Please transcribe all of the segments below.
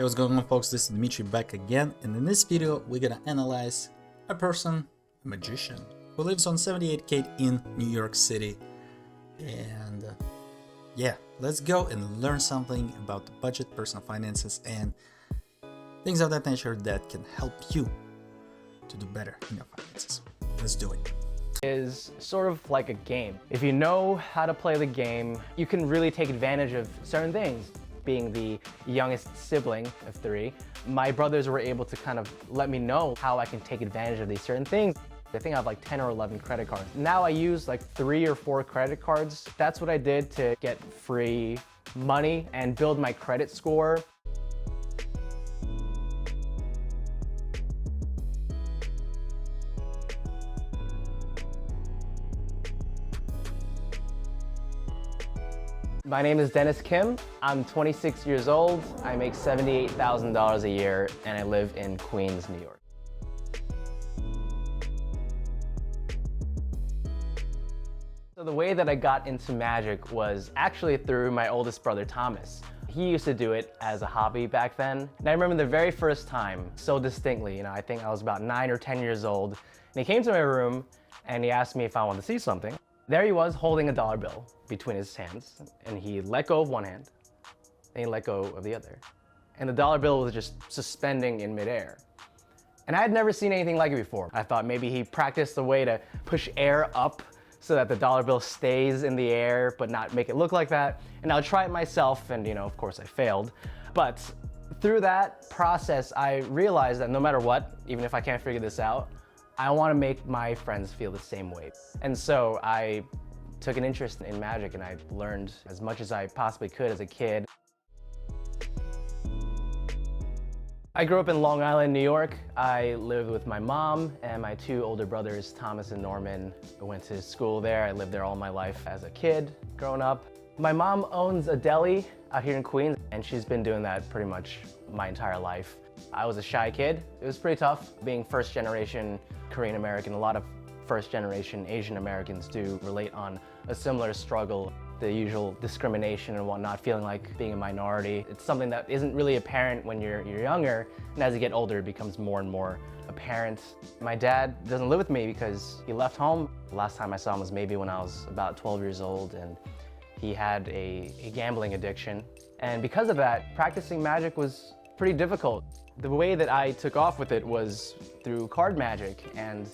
Hey, what's going on, folks? This is Dmitry back again, and in this video we're gonna analyze a person, a magician, who lives on 78K in New York City. And yeah, let's go and learn something about the budget, personal finances, and things of that nature that can help you to do better in your finances. Let's do it. Is sort of like a game. If you know how to play the game, you can really take advantage of certain things. Being the youngest sibling of three, my brothers were able to kind of let me know how I can take advantage of these certain things. I think I have like 10 or 11 credit cards. Now I use like 3 or 4 credit cards. That's what I did to get free money and build my credit score. My name is Dennis Kim. I'm 26 years old. I make $78,000 a year and I live in Queens, New York. So the way that I got into magic was actually through my oldest brother, Thomas. He used to do it as a hobby back then. And I remember the very first time so distinctly, I think I was about 9 or 10 years old. And he came to my room and he asked me if I wanted to see something. There he was holding a dollar bill between his hands, and he let go of one hand, and he let go of the other. And the dollar bill was just suspending in midair. And I had never seen anything like it before. I thought maybe he practiced a way to push air up so that the dollar bill stays in the air, but not make it look like that. And I'll try it myself, and of course I failed. But through that process, I realized that no matter what, even if I can't figure this out, I want to make my friends feel the same way. And so I took an interest in magic and I learned as much as I possibly could as a kid. I grew up in Long Island, New York. I lived with my mom and my 2 older brothers, Thomas and Norman. I went to school there. I lived there all my life as a kid growing up. My mom owns a deli out here in Queens, and she's been doing that pretty much my entire life. I was a shy kid. It was pretty tough being first generation Korean American. A lot of first generation Asian Americans do relate on a similar struggle, the usual discrimination and whatnot, feeling like being a minority. It's something that isn't really apparent when you're younger, and as you get older it becomes more and more apparent. My dad doesn't live with me because he left home. The last time I saw him was maybe when I was about 12 years old, and he had a gambling addiction. And because of that, practicing magic was pretty difficult. The way that I took off with it was through card magic, and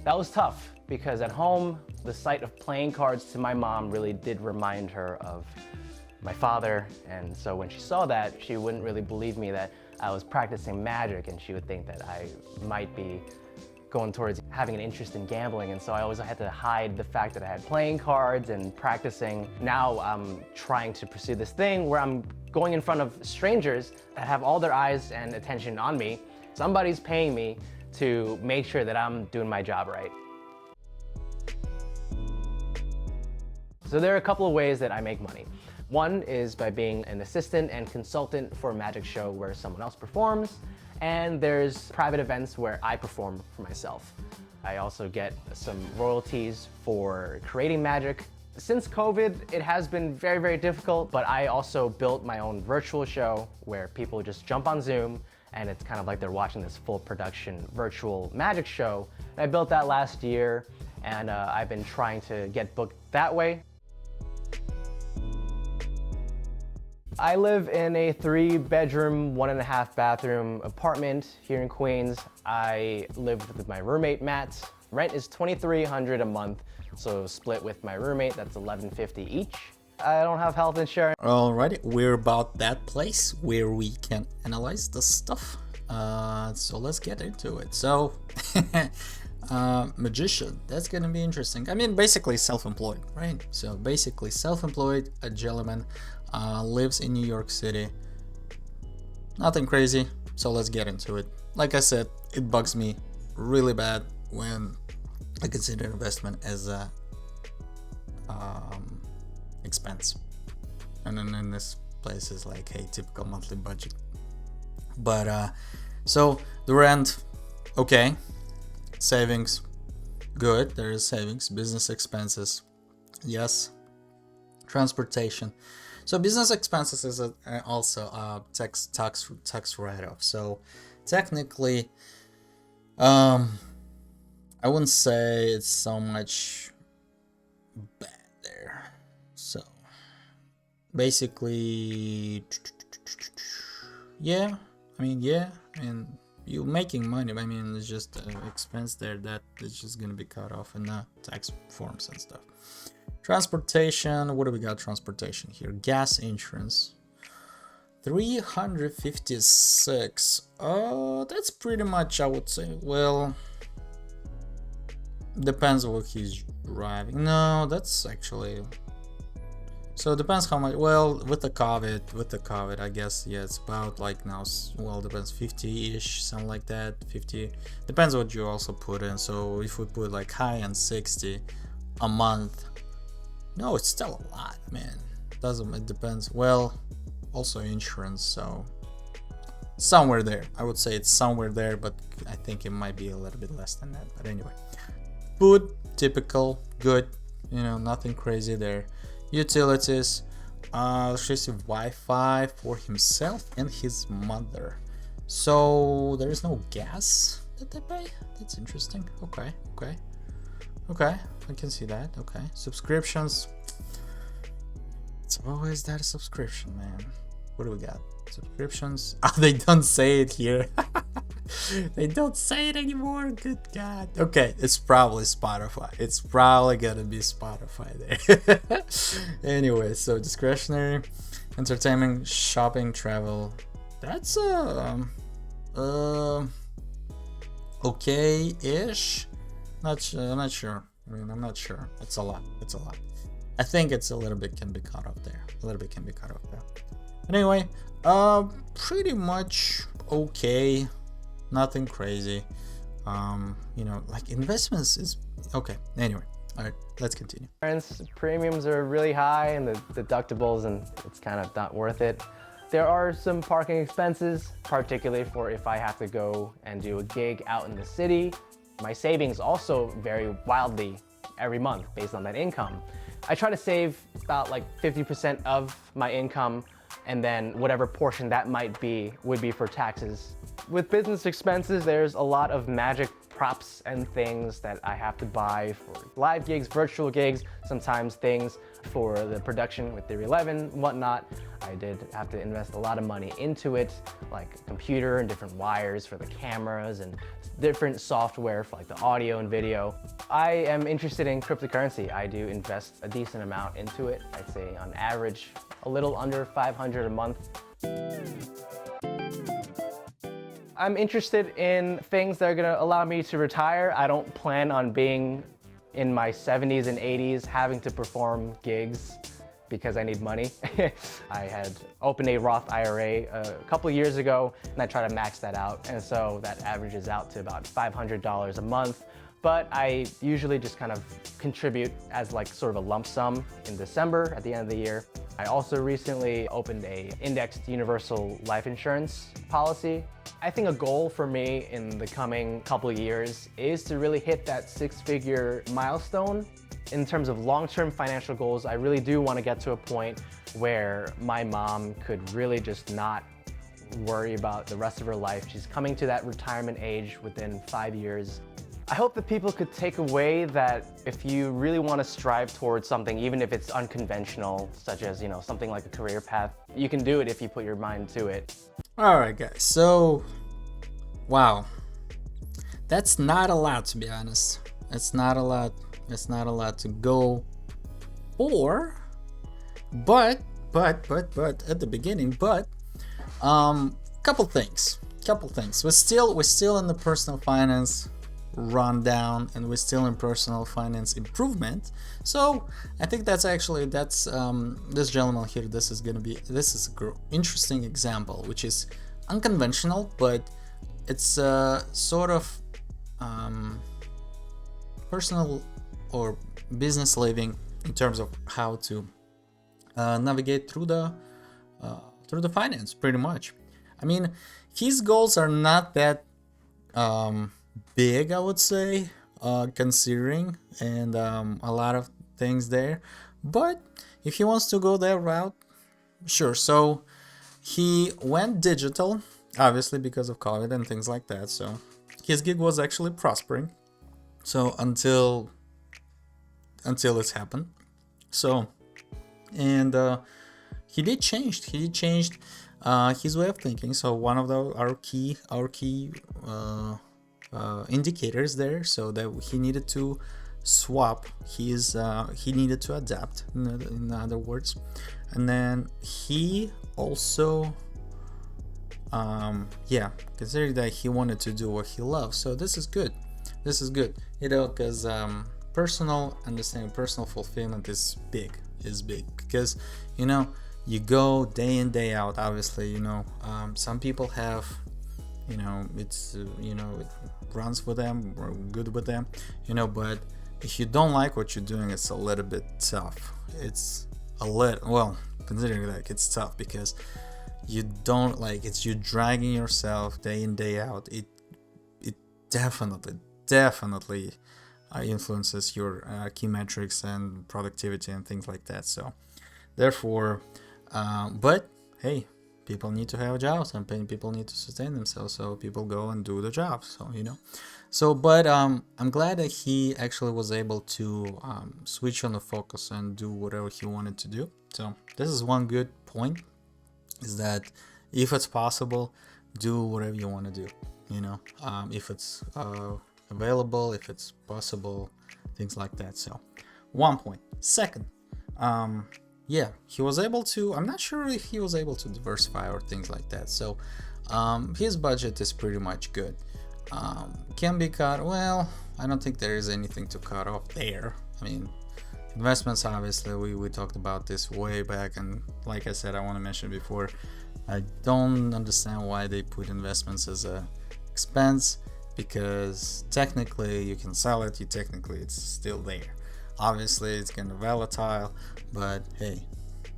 that was tough because at home, the sight of playing cards to my mom really did remind her of my father. And so when she saw that, she wouldn't really believe me that I was practicing magic, and she would think that I might be going towards having an interest in gambling. And so I always had to hide the fact that I had playing cards and practicing. Now I'm trying to pursue this thing where I'm going in front of strangers that have all their eyes and attention on me. Somebody's paying me to make sure that I'm doing my job right. So there are a couple of ways that I make money. One is by being an assistant and consultant for a magic show where someone else performs, and there's private events where I perform for myself. I also get some royalties for creating magic. Since COVID, it has been very, very difficult, but I also built my own virtual show where people just jump on Zoom and it's kind of like they're watching this full production virtual magic show. And I built that last year, and I've been trying to get booked that way. I live in a 3-bedroom, 1.5 bathroom apartment here in Queens. I live with my roommate, Matt. Rent is $2,300 a month, so split with my roommate, that's $1,150 each. I don't have health insurance. Alrighty, we're about that place where we can analyze the stuff. So let's get into it. So, magician, that's gonna be interesting. I mean, basically self-employed, right? So basically self-employed, a gentleman, lives in New York City. Nothing crazy, so let's get into it. Like I said, it bugs me really bad when I consider investment as a expense, and then in this place is like a typical monthly budget. But so the rent, okay, savings, good, there is savings, business expenses, yes, transportation. So business expenses is also a tax write-off. So technically, I wouldn't say it's so much bad there. So basically, yeah, and you making money. I mean, it's just an expense there that is just gonna be cut off in the tax forms and stuff. Transportation, what do we got? Transportation here. Gas insurance, 356. That's pretty much, I would say. Well, depends on what he's driving. No, that's actually. So it depends how much. Well, with the COVID, I guess, yeah, it's about like now. Well, depends, 50-ish, something like that. 50 depends what you also put in. So if we put like high end 60 a month, no, it's still a lot, man. It depends. Well, also insurance, so somewhere there. I would say it's somewhere there, but I think it might be a little bit less than that. But anyway, food, typical, good. Nothing crazy there. Utilities, electricity, Wi-Fi for himself and his mother. So there is no gas that they pay. That's interesting. Okay, I can see that. Okay, subscriptions. It's always that subscription, man. What do we got? Subscriptions. Oh, they don't say it here. They don't say it anymore. Good God. Okay, it's probably Spotify. It's probably gonna be Spotify there. Anyway, so discretionary, entertainment, shopping, travel. That's okay-ish. I'm not sure. I'm not sure. It's a lot. I think it's a little bit can be cut off there. But anyway, pretty much okay. Nothing crazy. Like investments is okay. Anyway, all right, let's continue. Insurance premiums are really high and the deductibles, and it's kind of not worth it. There are some parking expenses, particularly for if I have to go and do a gig out in the city. My savings also vary wildly every month based on that income. I try to save about like 50% of my income, and then whatever portion that might be would be for taxes. With business expenses, there's a lot of magic props and things that I have to buy for live gigs, virtual gigs, sometimes things for the production with Theory 11 and whatnot. I did have to invest a lot of money into it, like a computer and different wires for the cameras and different software for like the audio and video. I am interested in cryptocurrency. I do invest a decent amount into it. I'd say on average, a little under $500 a month. I'm interested in things that are gonna allow me to retire. I don't plan on being in my 70s and 80s having to perform gigs because I need money. I had opened a Roth IRA a couple years ago and I try to max that out. And so that averages out to about $500 a month. But I usually just kind of contribute as like sort of a lump sum in December at the end of the year. I also recently opened a indexed universal life insurance policy. I think a goal for me in the coming couple of years is to really hit that 6-figure milestone. In terms of long-term financial goals, I really do want to get to a point where my mom could really just not worry about the rest of her life. She's coming to that retirement age within 5 years. I hope that people could take away that if you really want to strive towards something, even if it's unconventional, such as, something like a career path, you can do it if you put your mind to it. All right, guys. So, wow. That's not a lot, to be honest. It's not a lot. It's not a lot to go for. But at the beginning, couple things. We're still in the personal finance rundown, and we're still in personal finance improvement. So I think that's this gentleman here. This is an interesting example, which is unconventional, but it's sort of personal or business living in terms of how to navigate through the finance, pretty much. I mean, his goals are not that big, I would say, considering, and a lot of things there. But if he wants to go that route, Sure. So he went digital, obviously because of COVID and things like that. So his gig was actually prospering. So until it's happened. So and he did change. He changed his way of thinking. So one of our key indicators there. So that he needed to swap. He needed to adapt. In other words, and then he also considering that he wanted to do what he loves. So this is good. This is good. Because personal understanding, personal fulfillment is big. Because you go day in day out. Obviously, some people have, it's it runs for them or good with them, but if you don't like what you're doing, it's a little bit tough. It's a little, well, considering that it's tough because you don't like it's you dragging yourself day in day out. It definitely influences your key metrics and productivity and things like that. So therefore, but hey, people need to have jobs and people need to sustain themselves, so people go and do the job. So but I'm glad that he actually was able to switch on the focus and do whatever he wanted to do. So this is one good point, is that if it's possible, do whatever you want to do, if it's available, if it's possible, things like that. So 1 point. Second, he was able to, I'm not sure if he was able to diversify or things like that. So his budget is pretty much good. Can be cut, well, I don't think there is anything to cut off there. I mean, investments, obviously, we talked about this way back, and like I said, I want to mention before, I don't understand why they put investments as a expense, because technically you can sell it, technically it's still there. Obviously it's kind of volatile, but hey,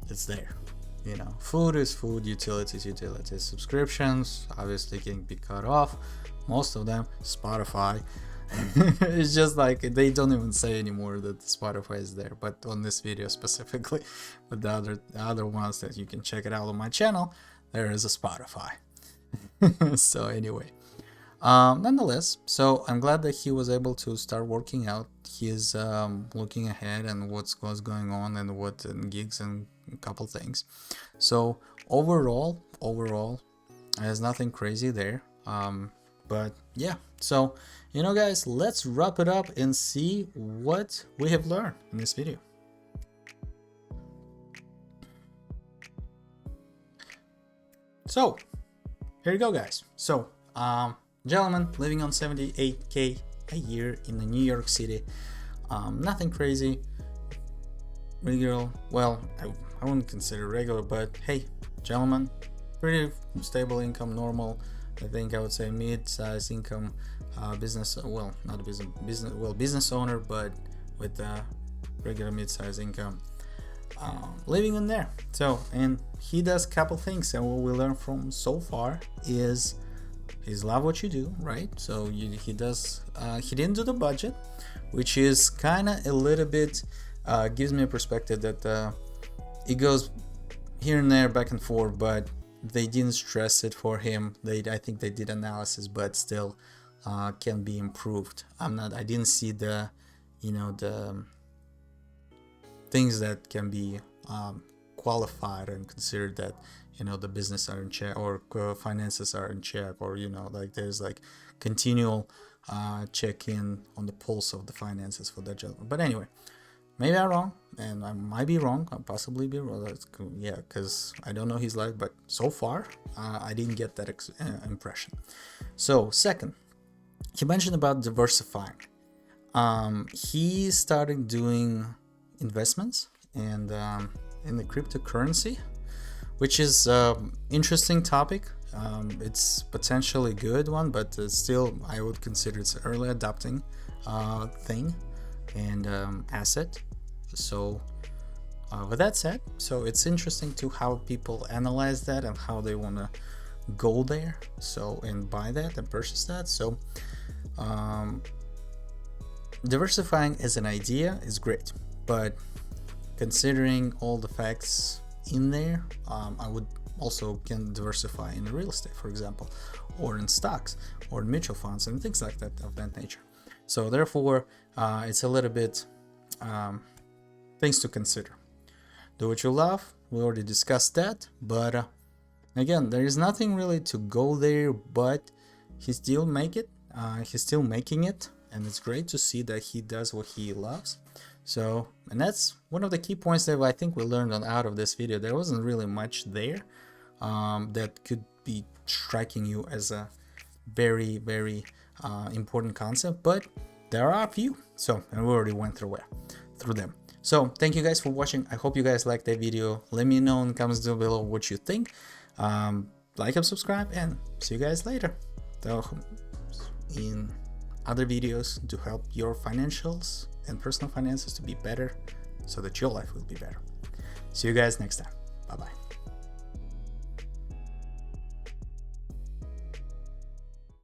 it's there. Food is food, utilities, subscriptions obviously can be cut off, most of them. Spotify, it's just like they don't even say anymore that Spotify is there, but on this video specifically. But the other ones that you can check it out on my channel, there is a Spotify. So anyway, nonetheless, so I'm glad that he was able to start working out. He's looking ahead and what's going on and what gigs and a couple things. So overall there's nothing crazy there. But yeah, so guys, let's wrap it up and see what we have learned in this video. So here you go, guys. So gentleman living on 78k a year in the New York City, nothing crazy, regular. Well, I wouldn't consider regular, but hey, gentleman, pretty stable income, normal. I think I would say mid-sized income, business. Well, not a business owner, but with a regular mid-sized income, living in there. So, and he does a couple things, and what we learned from so far is he's love what you do, right? So he does. He didn't do the budget, which is kind of a little bit gives me a perspective that it goes here and there, back and forth, but they didn't stress it for him. I think they did analysis, but still can be improved. I didn't see the the things that can be qualified and considered that the business are in check, or finances are in check, or like there's like continual check-in on the pulse of the finances for that gentleman. But anyway, maybe I'm wrong, and I might be wrong. I'll possibly be wrong. Yeah, because I don't know his life, but so far I didn't get that impression. So second, he mentioned about diversifying. He started doing investments and in the cryptocurrency, which is interesting topic. It's potentially a good one, but still I would consider it's an early adopting thing and asset. So with that said, so it's interesting to how people analyze that and how they want to go there, so and buy that and purchase that. So diversifying as an idea is great, but considering all the facts in there. I would also can diversify in real estate, for example, or in stocks or in mutual funds and things like that of that nature. So therefore, it's a little bit things to consider. Do what you love. We already discussed that, but again, there is nothing really to go there, but he still he's still making it, and it's great to see that he does what he loves. So, and that's one of the key points that I think we learned out of this video. There wasn't really much there that could be striking you as a very, very important concept, but there are a few. So, and we already went through them. So thank you guys for watching. I hope you guys liked that video. Let me know in the comments down below what you think. Like and subscribe, and see you guys later in other videos to help your financials and personal finances to be better so that your life will be better. See you guys next time. Bye bye.